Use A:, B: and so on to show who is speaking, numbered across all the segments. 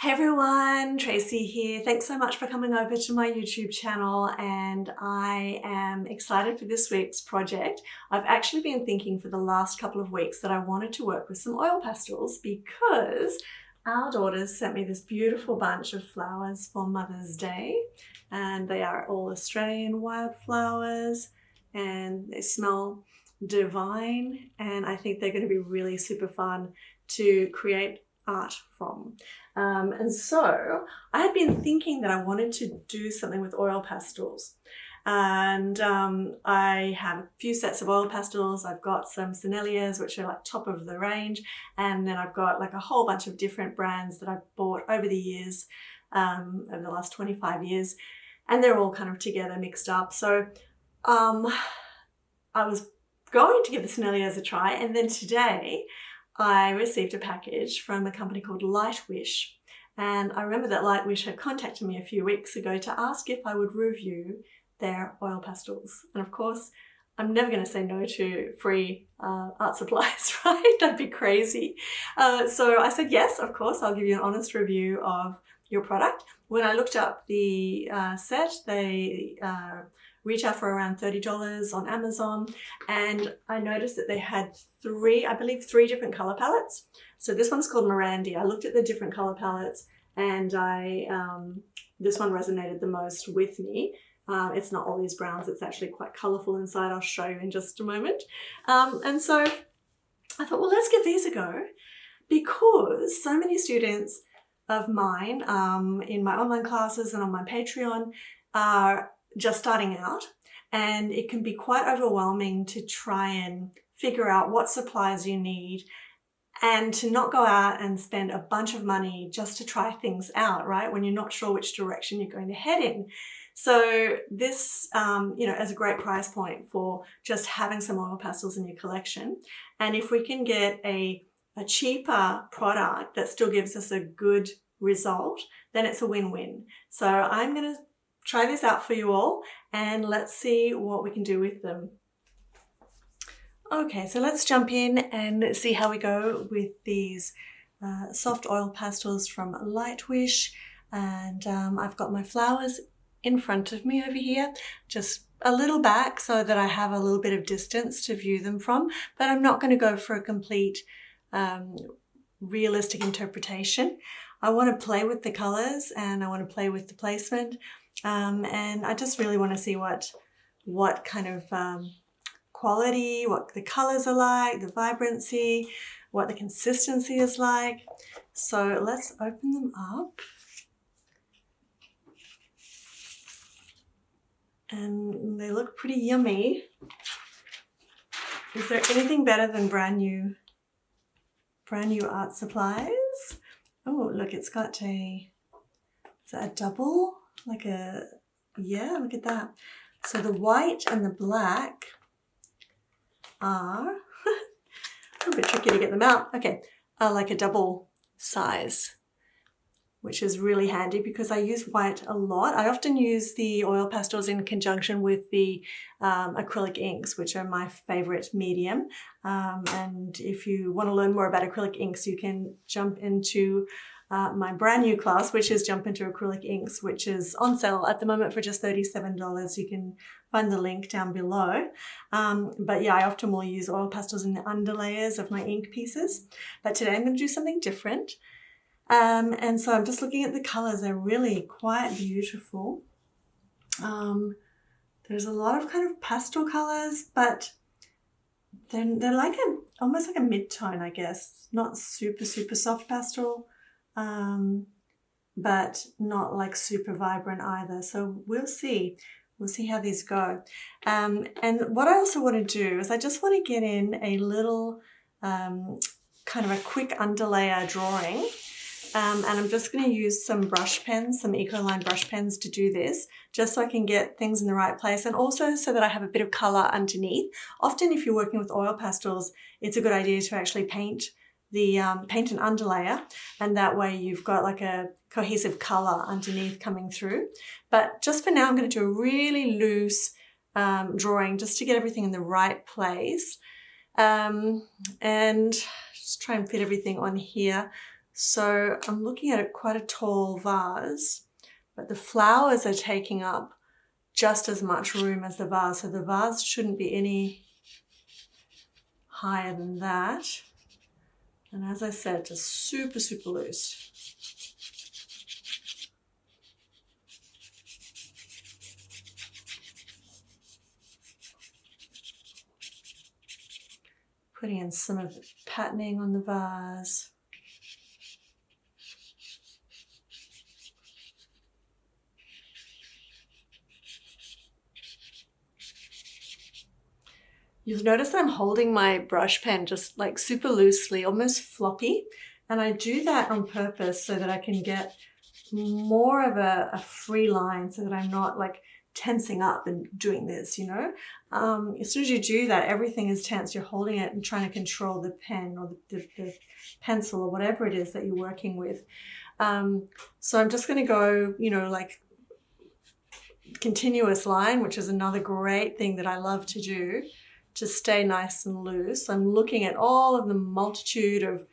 A: Hey everyone, Tracy here. Thanks so much for coming over to my YouTube channel, and I am excited for this week's project. I've actually been thinking for the last couple of weeks that I wanted to work with some oil pastels because our daughters sent me this beautiful bunch of flowers for Mother's Day, and they are all Australian wildflowers and they smell divine, and I think they're going to be really super fun to create art from. And so I had been thinking that I wanted to do something with oil pastels, and I have a few sets of oil pastels. I've got some Senneliers, which are like top of the range, and then I've got like a whole bunch of different brands that I've bought over the years, over the last 25 years, and they're all kind of together mixed up. So I was going to give the Senneliers a try, and then today I received a package from a company called Lightwish, and I remember that Lightwish had contacted me a few weeks ago to ask if I would review their oil pastels. And of course, I'm never going to say no to free art supplies, right? That'd be crazy. So I said, yes, of course, I'll give you an honest review of your product. When I looked up the set, they retail for around $30 on Amazon, and I noticed that they had three different color palettes. So this one's called Morandi. I looked at the different color palettes, and this one resonated the most with me. It's not all these browns, it's actually quite colorful inside. I'll show you in just a moment. And so I thought, well, let's give these a go, because so many students of mine in my online classes and on my Patreon are just starting out, and it can be quite overwhelming to try and figure out what supplies you need and to not go out and spend a bunch of money just to try things out, right? When you're not sure which direction you're going to head in. So this, is a great price point for just having some oil pastels in your collection. And if we can get a cheaper product that still gives us a good result, then it's a win-win. So I'm going to try this out for you all, and let's see what we can do with them. Okay, so let's jump in and see how we go with these soft oil pastels from Lightwish. And I've got my flowers in front of me over here, just a little back so that I have a little bit of distance to view them from, but I'm not going to go for a complete realistic interpretation. I want to play with the colors, and I want to play with the placement. And I just really want to see what kind of quality, what the colors are like, the vibrancy, what the consistency is like. So let's open them up. And they look pretty yummy. Is there anything better than brand new art supplies? Oh, look, it's got is that a double? Yeah, look at that. So the white and the black are a bit tricky to get them out. Okay, are like a double size, which is really handy because I use white a lot. I often use the oil pastels in conjunction with the acrylic inks, which are my favorite medium. And if you want to learn more about acrylic inks, you can jump into my brand new class, which is Jump Into Acrylic Inks, which is on sale at the moment for just $37. You can find the link down below. But yeah, I often will use oil pastels in the underlayers of my ink pieces. But today I'm going to do something different. And so I'm just looking at the colors. They're really quite beautiful. There's a lot of kind of pastel colors, but they're like almost like a mid-tone, I guess. Not super, super soft pastel, but not like super vibrant either. So we'll see. We'll see how these go. And what I also want to do is I just want to get in a little kind of a quick underlayer drawing. And I'm just going to use some brush pens, some Ecoline brush pens to do this, just so I can get things in the right place, and also so that I have a bit of color underneath. Often if you're working with oil pastels, it's a good idea to actually paint an underlayer, and that way you've got like a cohesive color underneath coming through. But just for now, I'm going to do a really loose drawing just to get everything in the right place, and just try and fit everything on here So I'm looking at quite a tall vase, but the flowers are taking up just as much room as the vase. So the vase shouldn't be any higher than that. And as I said, just super, super loose. Putting in some of the patterning on the vase. You'll notice that I'm holding my brush pen just like super loosely, almost floppy. And I do that on purpose so that I can get more of a free line, so that I'm not like tensing up and doing this, you know. As soon as you do that, everything is tense. You're holding it and trying to control the pen or the pencil or whatever it is that you're working with. So I'm just going to go, you know, like continuous line, which is another great thing that I love to do to stay nice and loose. I'm looking at all of the multitude of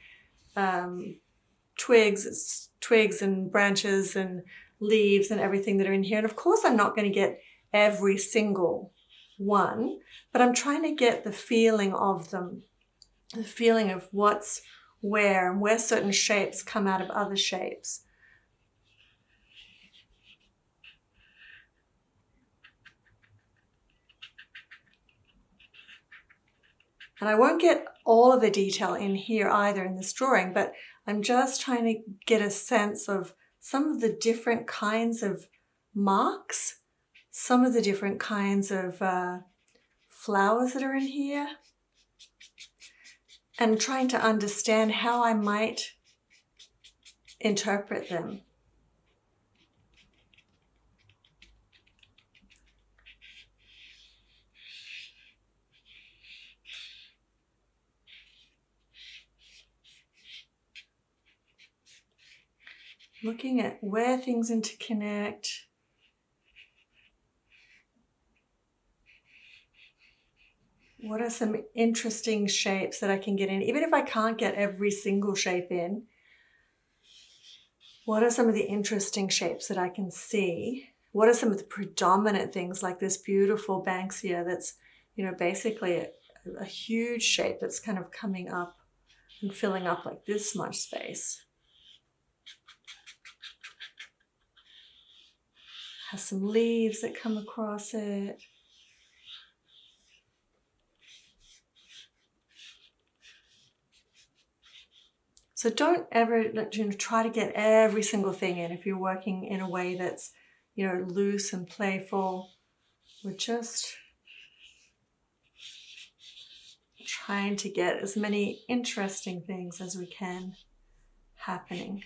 A: twigs and branches and leaves and everything that are in here. And of course, I'm not going to get every single one, but I'm trying to get the feeling of them, the feeling of what's where and where certain shapes come out of other shapes. And I won't get all of the detail in here either in this drawing, but I'm just trying to get a sense of some of the different kinds of marks, some of the different kinds of flowers that are in here, and trying to understand how I might interpret them. Looking at where things interconnect. What are some interesting shapes that I can get in? Even if I can't get every single shape in, what are some of the interesting shapes that I can see? What are some of the predominant things, like this beautiful Banksia that's, you know, basically a huge shape that's kind of coming up and filling up like this much space. Has some leaves that come across it. So don't ever try to get every single thing in if you're working in a way that's, you know, loose and playful. We're just trying to get as many interesting things as we can happening.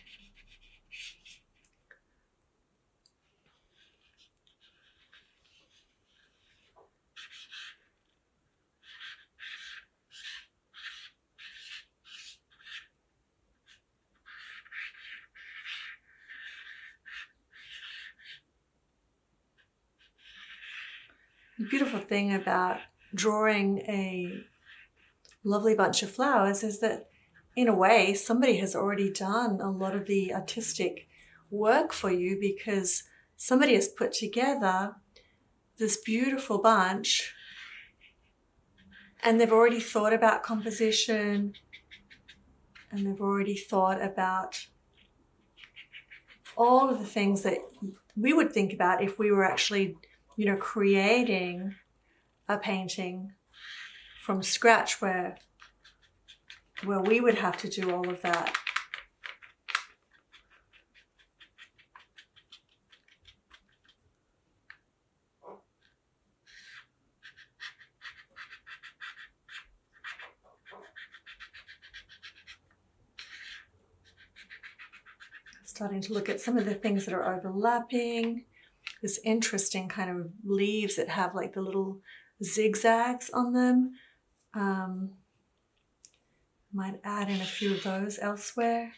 A: The beautiful thing about drawing a lovely bunch of flowers is that, in a way, somebody has already done a lot of the artistic work for you, because somebody has put together this beautiful bunch and they've already thought about composition and they've already thought about all of the things that we would think about if we were actually, you know, creating a painting from scratch, where we would have to do all of that. Starting to look at some of the things that are overlapping. This interesting kind of leaves that have like the little zigzags on them. Might add in a few of those elsewhere.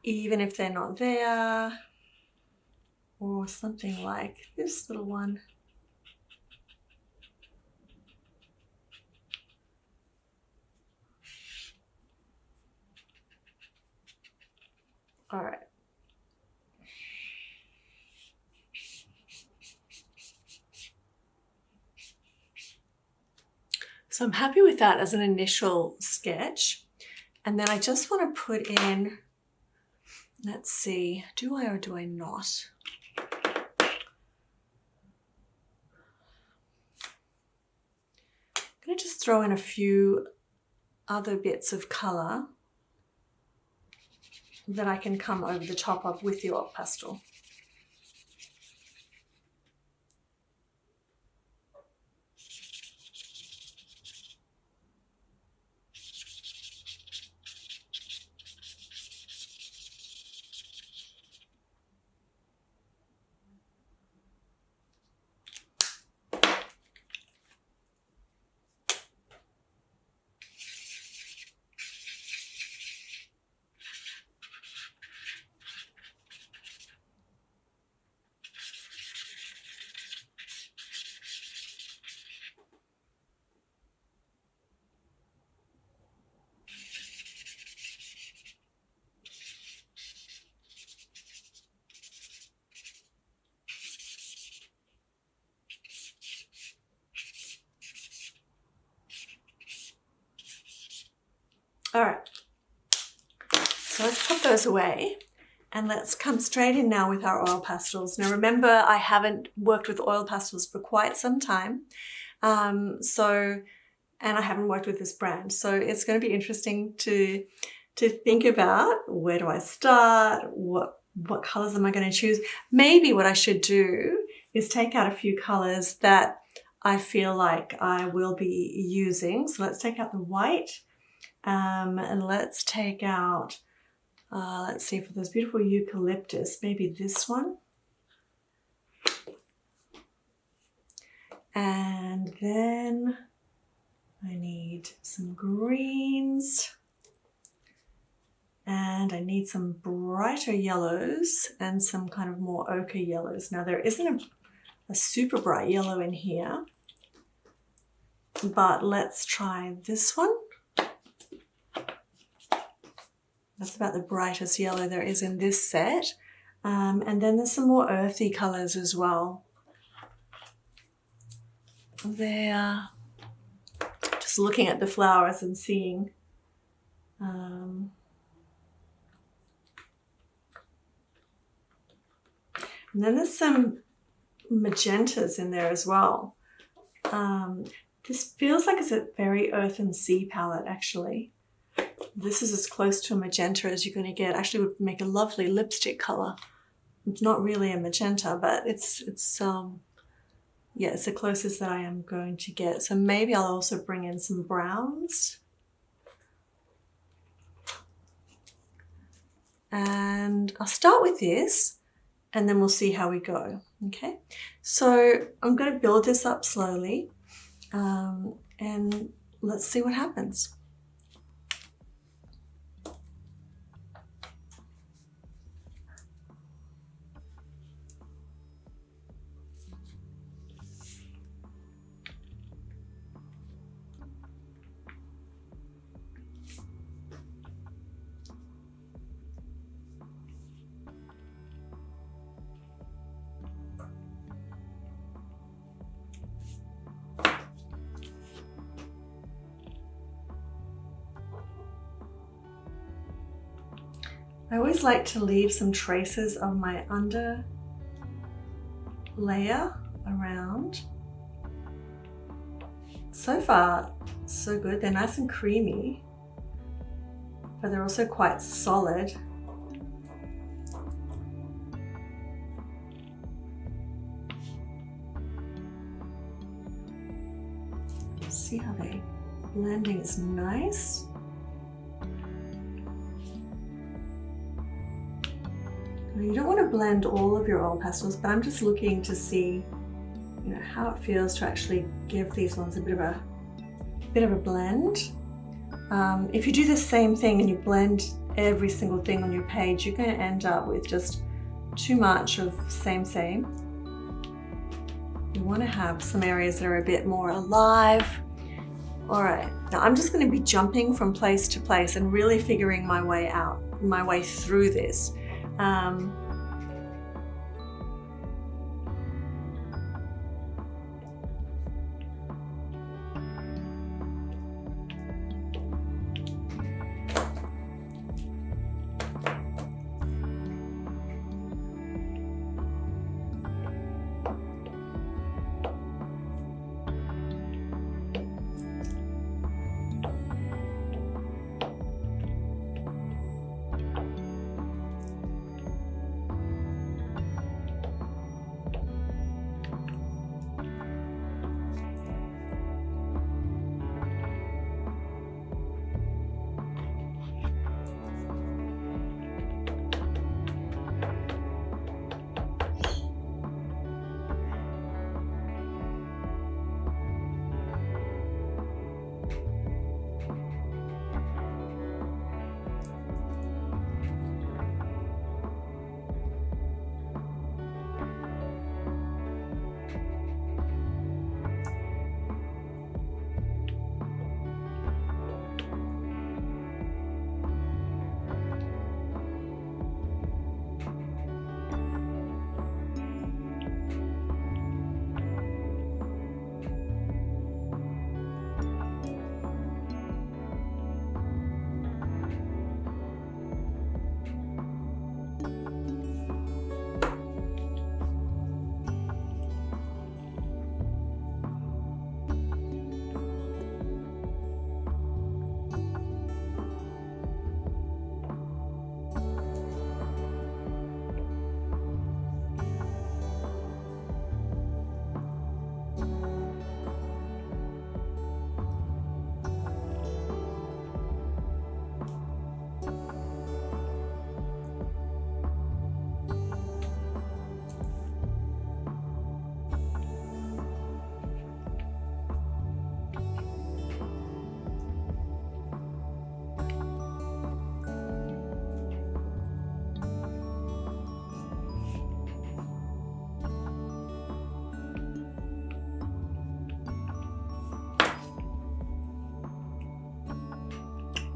A: Even if they're not there. Or something like this little one. All right. So I'm happy with that as an initial sketch. And then I just want to put in, let's see, do I or do I not? I'm going to just throw in a few other bits of color that I can come over the top of with the oil pastel. All right, so let's put those away and let's come straight in now with our oil pastels. Now remember, I haven't worked with oil pastels for quite some time, and I haven't worked with this brand, so it's going to be interesting to think about, where do I start, what colors am I going to choose. Maybe what I should do is take out a few colors that I feel like I will be using. So let's take out the white. And let's take out, let's see, for those beautiful eucalyptus, maybe this one. And then I need some greens. And I need some brighter yellows and some kind of more ochre yellows. Now there isn't a super bright yellow in here, but let's try this one. That's about the brightest yellow there is in this set. And then there's some more earthy colors as well. There. Just looking at the flowers and seeing. And then there's some magentas in there as well. This feels like it's a very earth and sea palette, actually. This is as close to a magenta as you're going to get. Actually would make a lovely lipstick color. It's not really a magenta, but it's the closest that I am going to get. So maybe I'll also bring in some browns. And I'll start with this and then we'll see how we go. Okay, so I'm going to build this up slowly and let's see what happens. I always like to leave some traces of my under layer around. So far, so good. They're nice and creamy, but they're also quite solid. See how they blending is nice. You don't want to blend all of your oil pastels, but I'm just looking to see, you know, how it feels to actually give these ones a bit of a blend. If you do the same thing and you blend every single thing on your page, you're going to end up with just too much of same. You want to have some areas that are a bit more alive. All right, now I'm just going to be jumping from place to place and really figuring my way through this.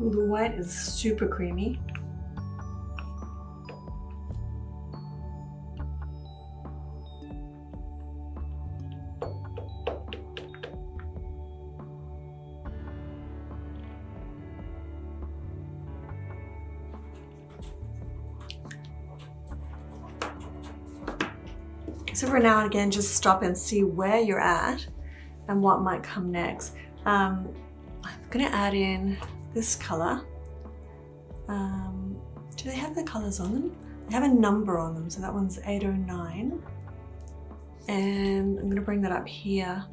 A: Ooh, the white is super creamy. So every now and again, just stop and see where you're at and what might come next. I'm gonna add in this color. Do they have the colors on them? They have a number on them, so that one's 809. And I'm gonna bring that up here.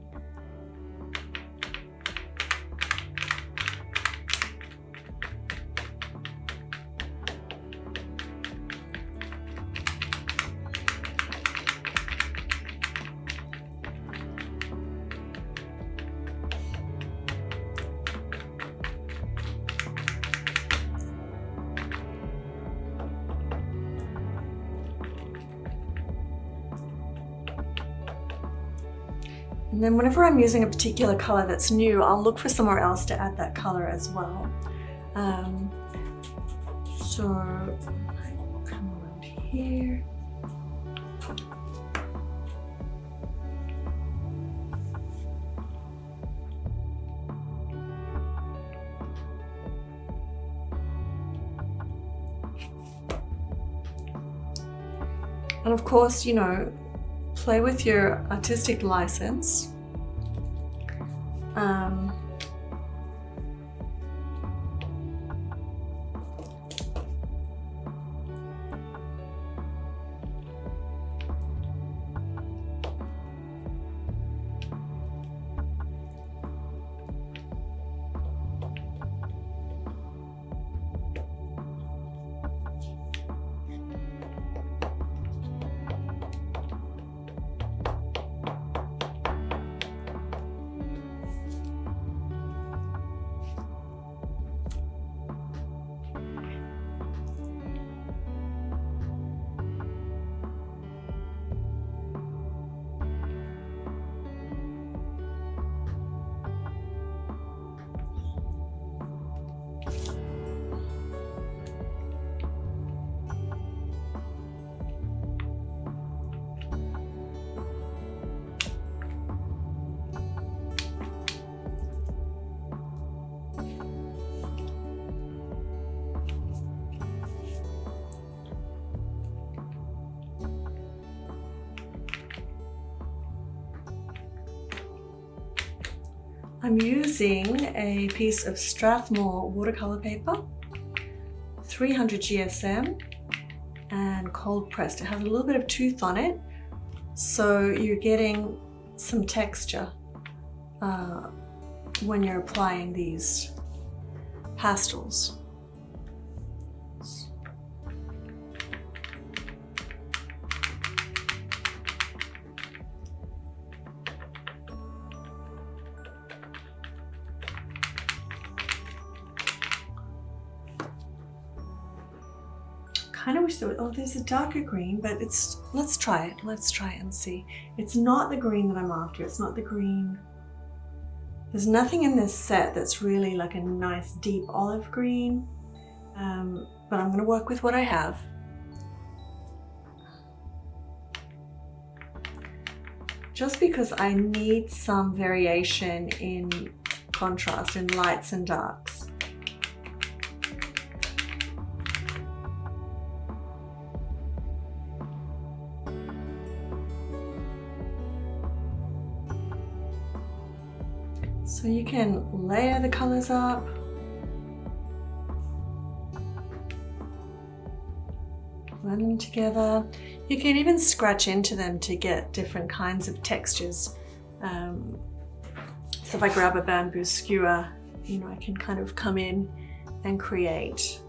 A: And then whenever I'm using a particular color that's new, I'll look for somewhere else to add that color as well. So I'll come around here. And of course, you know, play with your artistic license. I'm using a piece of Strathmore watercolor paper, 300 GSM, and cold pressed. It has a little bit of tooth on it, so you're getting some texture when you're applying these pastels. Kind of wish there was, oh, there's a darker green, but let's try it. Let's try it and see. It's not the green that I'm after. It's not the green. There's nothing in this set that's really like a nice deep olive green, but I'm going to work with what I have. Just because I need some variation in contrast, in lights and darks. So you can layer the colors up. Blend them together. You can even scratch into them to get different kinds of textures. So if I grab a bamboo skewer, you know, I can kind of come in and create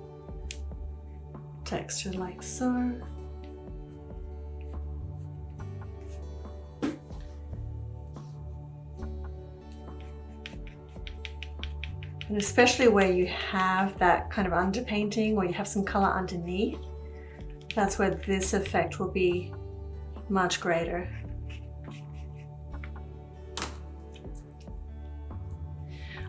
A: texture like so. And especially where you have that kind of underpainting or you have some color underneath, that's where this effect will be much greater.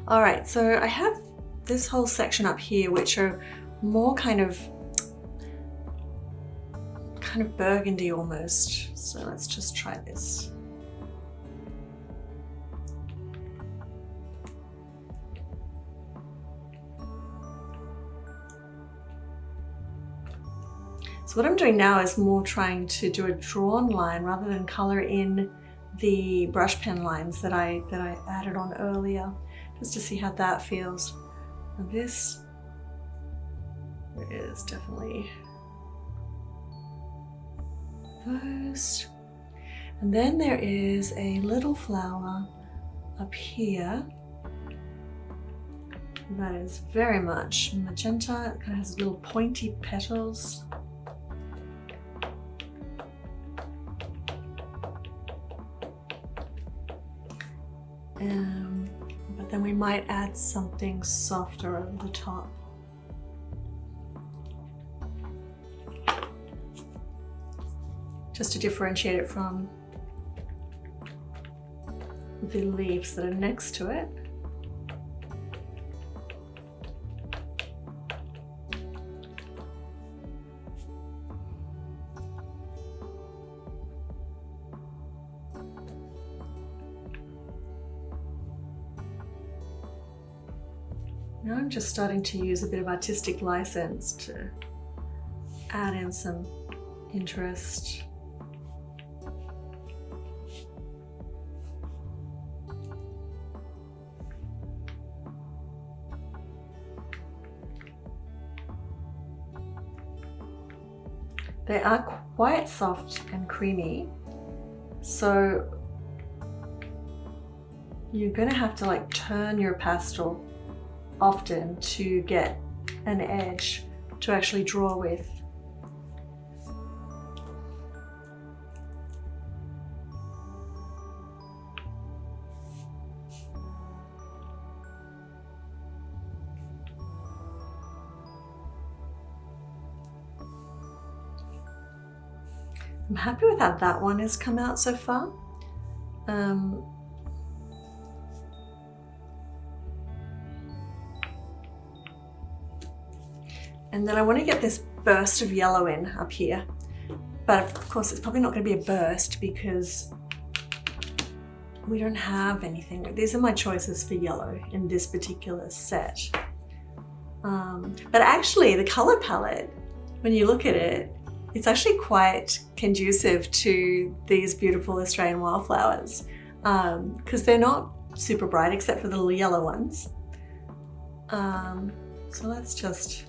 A: All right, so I have this whole section up here, which are more kind of burgundy almost. So let's just try this. So what I'm doing now is more trying to do a drawn line rather than color in the brush pen lines that I added on earlier, just to see how that feels. And this is definitely first. And then there is a little flower up here that is very much magenta. It kind of has little pointy petals. But then we might add something softer over the top. Just to differentiate it from the leaves that are next to it. Now I'm just starting to use a bit of artistic license to add in some interest. They are quite soft and creamy, so you're going to have to like turn your pastel often to get an edge to actually draw with. I'm happy with how that one has come out so far. And then I want to get this burst of yellow in up here. But of course it's probably not going to be a burst because we don't have anything. These are my choices for yellow in this particular set. But actually the color palette, when you look at it, it's actually quite conducive to these beautiful Australian wildflowers because they're not super bright except for the little yellow ones. So let's just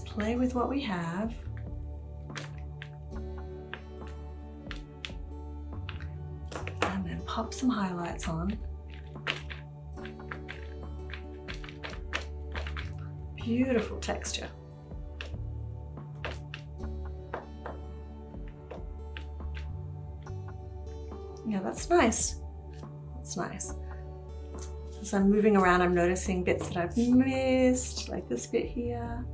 A: play with what we have. And then pop some highlights on. Beautiful texture. Yeah, that's nice. That's nice. As I'm moving around, I'm noticing bits that I've missed, like this bit here.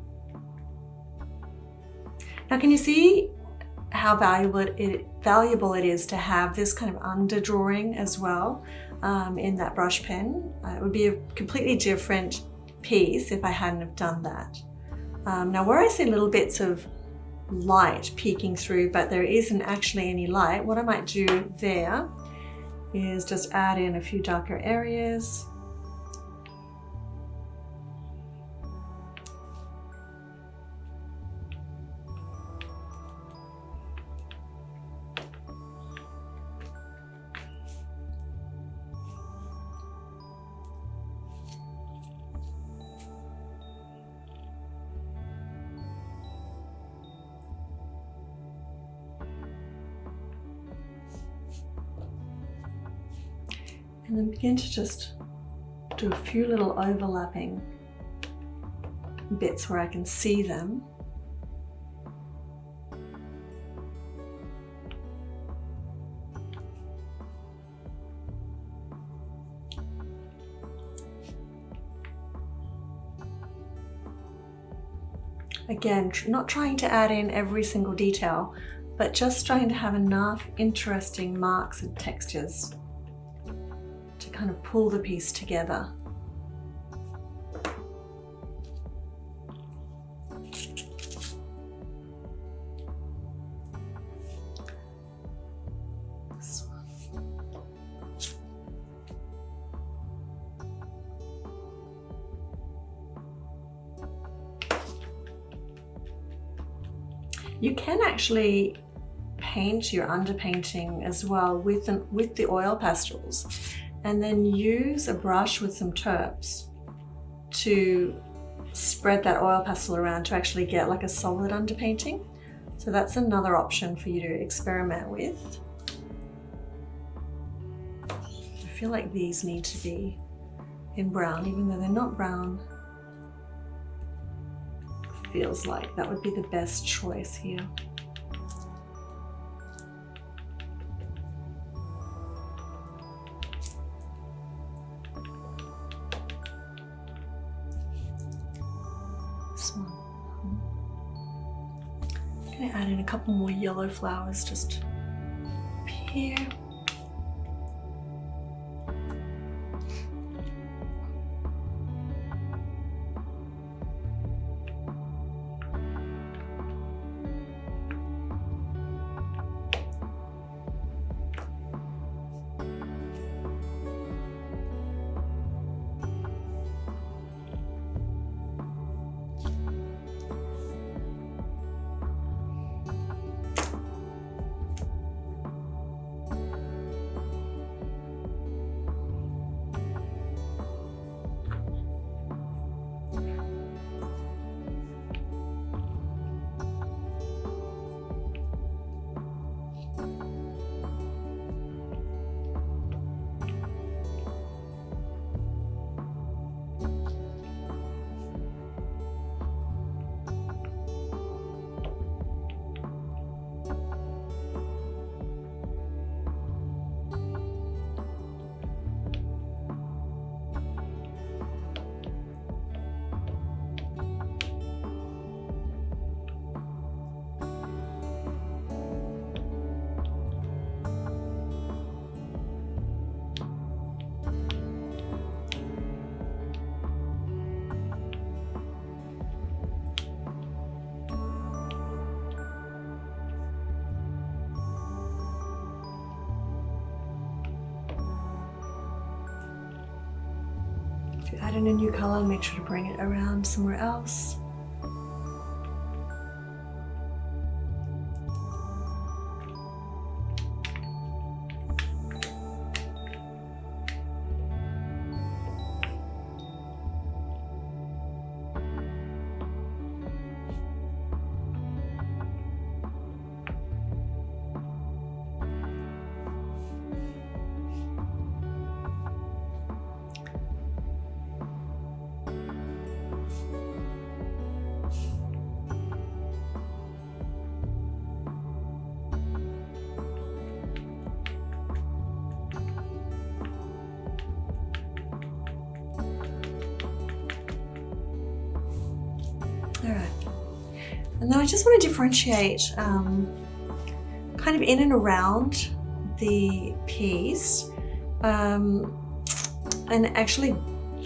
A: Now, can you see how valuable it is to have this kind of underdrawing as well in that brush pen? It would be a completely different piece if I hadn't have done that. Now, where I see little bits of light peeking through, but there isn't actually any light, what I might do there is just add in a few darker areas. And then begin to just do a few little overlapping bits where I can see them. Again, not trying to add in every single detail, but just trying to have enough interesting marks and textures to kind of pull the piece together. This one. You can actually paint your underpainting as well with the oil pastels, and then use a brush with some terps to spread that oil pastel around to actually get like a solid underpainting. So that's another option for you to experiment with. I feel like these need to be in brown, even though they're not brown. Feels like that would be the best choice here. This one. I'm going to add in a couple more yellow flowers just up here. If you add in a new color, make sure to bring it around somewhere else. And then I just want to differentiate kind of in and around the piece and actually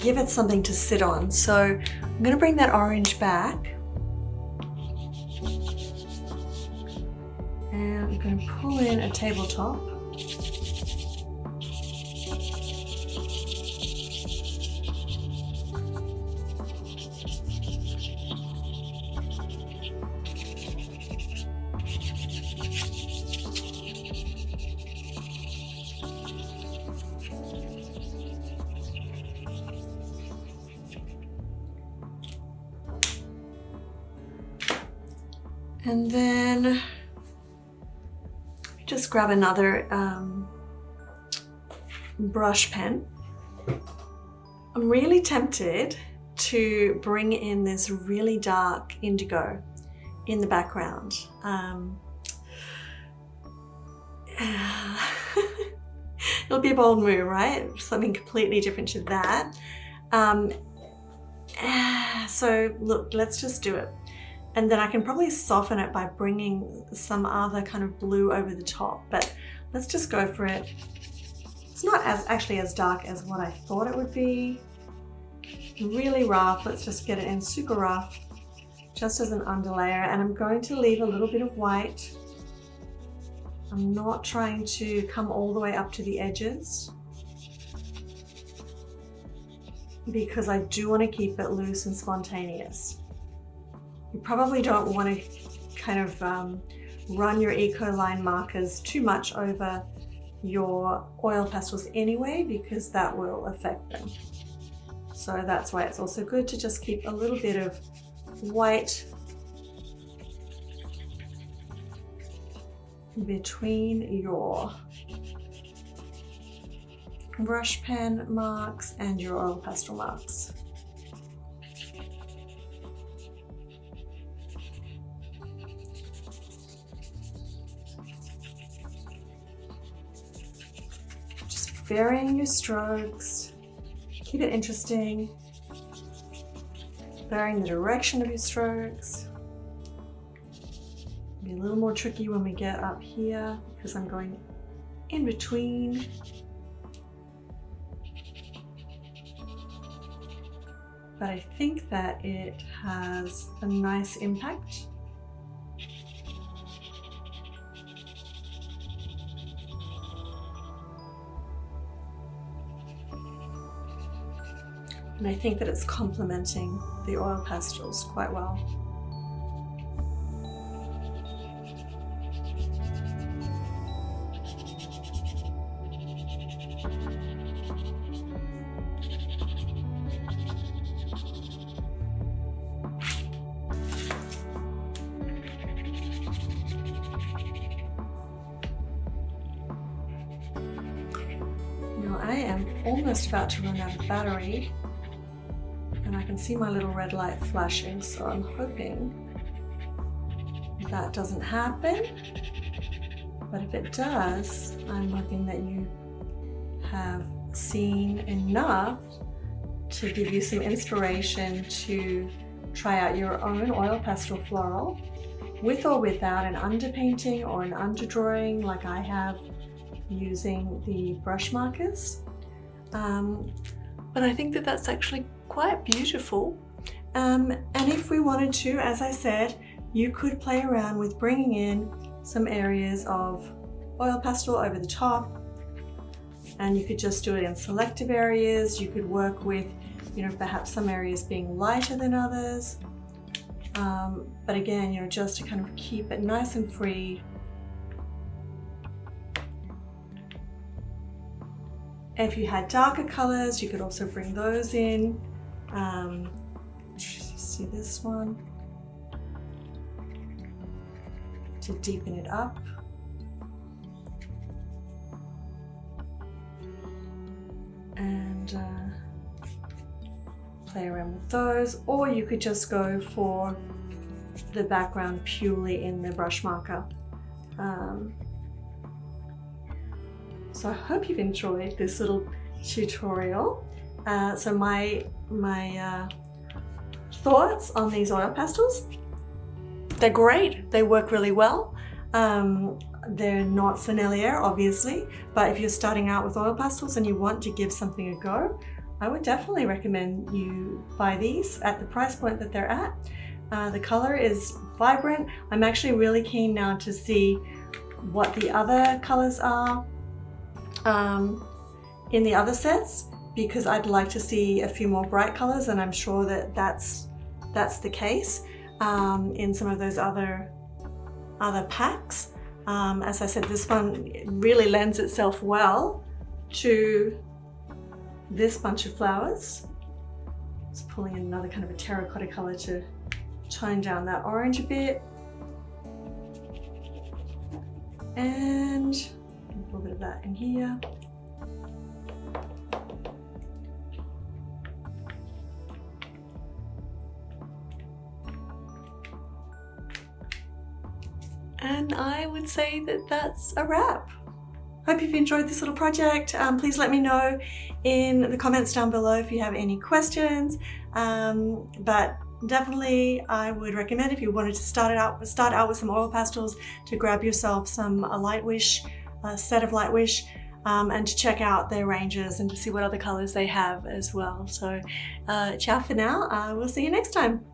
A: give it something to sit on. So I'm going to bring that orange back and I'm going to pull in a tabletop. And then just grab another brush pen. I'm really tempted to bring in this really dark indigo in the background. It'll be a bold move, right? Something completely different to that. So look, let's just do it. And then I can probably soften it by bringing some other kind of blue over the top, but let's just go for it. It's not actually as dark as what I thought it would be. Really rough. Let's just get it in super rough, just as an underlayer. And I'm going to leave a little bit of white. I'm not trying to come all the way up to the edges because I do want to keep it loose and spontaneous. You probably don't want to kind of run your eco line markers too much over your oil pastels anyway, because that will affect them. So that's why it's also good to just keep a little bit of white between your brush pen marks and your oil pastel marks. Varying your strokes, keep it interesting, varying the direction of your strokes. It'll be a little more tricky when we get up here because I'm going in between. But I think that it has a nice impact. And I think that it's complementing the oil pastels quite well. Now I am almost about to run out of battery. And I can see my little red light flashing, so I'm hoping that doesn't happen. But if it does, I'm hoping that you have seen enough to give you some inspiration to try out your own oil pastel floral, with or without an underpainting or an underdrawing like I have using the brush markers. But I think that that's actually quite beautiful. And if we wanted to, as I said, you could play around with bringing in some areas of oil pastel over the top, and you could just do it in selective areas. You could work with, perhaps some areas being lighter than others. But again, just to kind of keep it nice and free. If you had darker colors, you could also bring those in. See this one? To deepen it up. And play around with those. Or you could just go for the background purely in the brush marker. So I hope you've enjoyed this little tutorial. So my thoughts on these oil pastels. they're great. They work really well. They're not familiar, obviously, but if you're starting out with oil pastels and you want to give something a go, I would definitely recommend you buy these at the price point that they're at. The color is vibrant. I'm actually really keen now to see what the other colors are in the other sets, because I'd like to see a few more bright colors, and I'm sure that that's the case in some of those other packs. As I said, this one really lends itself well to this bunch of flowers. Just pulling in another kind of a terracotta color to tone down that orange a bit. And a little bit of that in here. And I would say that that's a wrap. Hope you've enjoyed this little project. Please let me know in the comments down below if you have any questions. But definitely I would recommend, if you wanted to start out with some oil pastels, to grab yourself some Lightwish, set of Lightwish, and to check out their ranges and to see what other colors they have as well. So ciao for now. We'll see you next time.